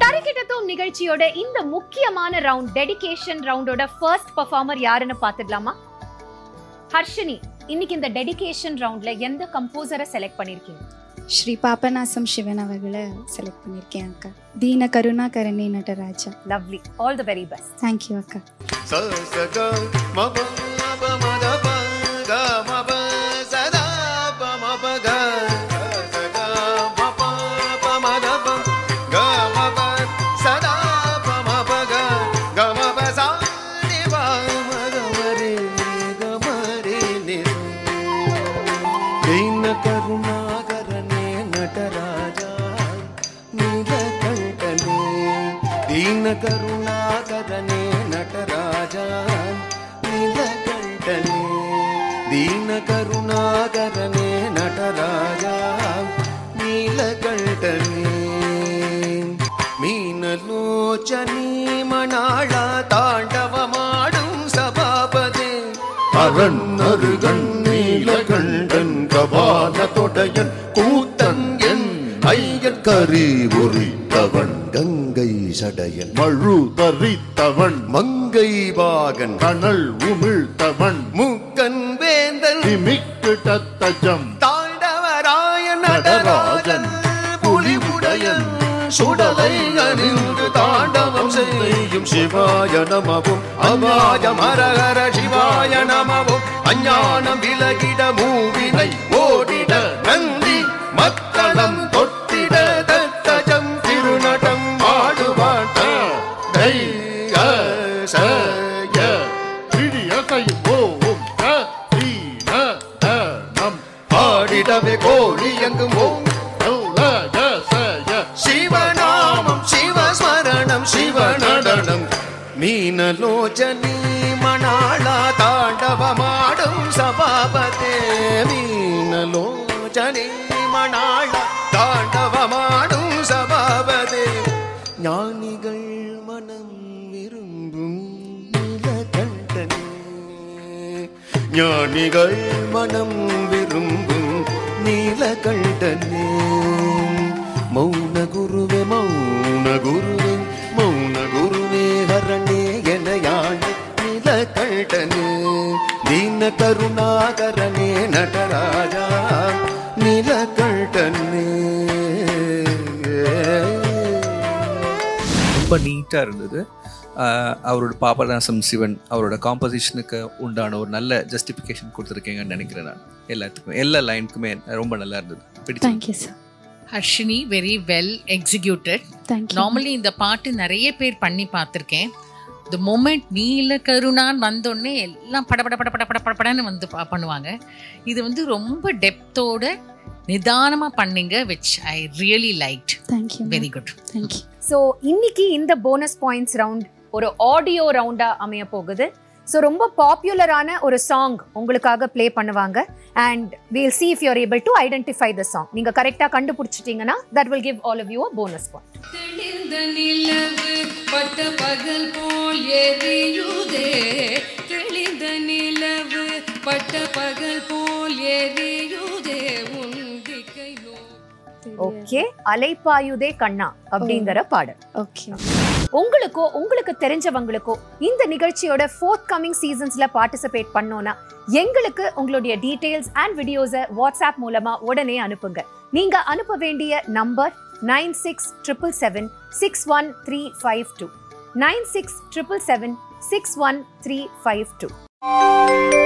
தரிக்கிட்டதும் நிகழ்ச்சியோட இந்த முக்கியமான ரவுண்ட் டெடிகேஷன் ரவுண்டோட ஃபர்ஸ்ட் பெர்ஃபார்மர் யாருன்னு பாத்துடலாமா? ஹர்ஷினி, இன்னைக்கு இந்த டெடிகேஷன் ரவுண்ட்ல எந்த கம்போசரை செலக்ட் பண்ணிருக்கீங்க? ஸ்ரீ பாபநாசம் சிவன் அவர்களை செலக்ட் பண்ணியிருக்கேன் அக்கா. Theena Karuna Karani Nataraja. Lovely, all the very best. Thank you அக்கா. கருணாகரனே நடராஜா நீலகண்டனே, தீன கருணாகரனே நடராஜா நீலகண்டனே, மீனலோச்சனி மணாளா தாண்டவமாடும் சபாபதே, அரண்மருகன் நீலகண்டன் கபால தொடையன் கூத்தன் என் ஐயன் கரி உரித்தவன் கங்கை சடையன் மழு தரித்தவன் மங்கை பாகன் கனல் உமிழ்த்தவன் முக்கன் வேந்தன் மிக்கிட்டத்தஜம் தாண்டவராயன் நடராஜன் புலிவுடையன் சுடலை அணிந்து தாண்டவம் செய்யும் சிவாய நமவும் அமாய மரஹர சிவாய நமவும் அஞ்ஞானம் விலகிட மூவினை ஓடிட நந்தி மக்களம் தொட்டிட தத்தஜம் திருநடம் ஆடுவாட்ட பாடிடவே கோழி எங்கும் ஓம் சிவநாமம் சிவஸ்மரணம் சிவநடனம், மீனலோச்சனி மணாளா தாண்டவமாடும் சபாபதே, மீனலோச்சனி மணாளா தாண்டவமாடும் சபாபதே, ஞானிகள் மனம் விரும்பும் நீலகண்டனே, ஞானிகள் மனம் விரும்பும் நீலகண்டனே, மௌன குருவே மௌன குருவே மௌன குருவே ஹரணே எனையாண்ட நீலகண்டனே, தீன கருணாகரனே நடராஜா நீலகண்டனே. ரொம்ப நீட்டாக இருந்தது. அவரோட பாபநாசம் சிவன் அவரோட காம்போசிஷனுக்கு உண்டான ஒரு நல்ல ஜஸ்டிஃபிகேஷன் கொடுத்துருக்கீங்கன்னு நினைக்கிறேன். நான் எல்லாத்துக்குமே எல்லா லைனுக்குமே ரொம்ப நல்லா இருந்தது. Thank you sir. Harshini, very well executed. Normally இந்த பாட்டு நிறைய பேர் பண்ணி பார்த்துருக்கேன். த மொமெண்ட் நீல கருணான்னு வந்தோடனே எல்லாம் படன்னு வந்து பண்ணுவாங்க. இது வந்து ரொம்ப டெப்த்தோட நிதானமாக பண்ணீங்க, which I really liked. Thank you. Very good. Thank you. So இன்னைக்கு இந்த போனஸ் பாயிண்ட்ஸ் ரவுண்ட் ஒரு ஆடியோ ரவுண்டா அமைய போகுது. ஸோ ரொம்ப பாப்புலரான ஒரு சாங் உங்களுக்காக ப்ளே பண்ணுவாங்க and we'll see if you're able to identify the song. நீங்க கரெக்டா கண்டுபிடிச்சிட்டீங்கன்னா that will give all of you a bonus point. தெளிந்த நிலவு பட்ட பகல் போல் எரியுதே, தெளிந்த நிலவு பட்ட பகல் போல் எரியுதே உன்திக்கை நோ. ஓகே, அலைப்பாயுதே கண்ணா அப்படிங்கிற பாடல். ஓகே. உங்களுக்கோ உங்களுக்கு தெரிஞ்சவங்களுக்கோ இந்த நிகழ்ச்சியோட ஃபோர்த் கமிங் சீசன்ஸ்ல பார்ட்டிசிபேட் பண்ணோம்னா எங்களுக்கு உங்களுடைய டீடைல்ஸ் அண்ட் வீடியோஸை வாட்ஸ்அப் மூலமா உடனே அனுப்புங்க. நீங்க அனுப்ப வேண்டிய நம்பர் 9677761352 9677761352.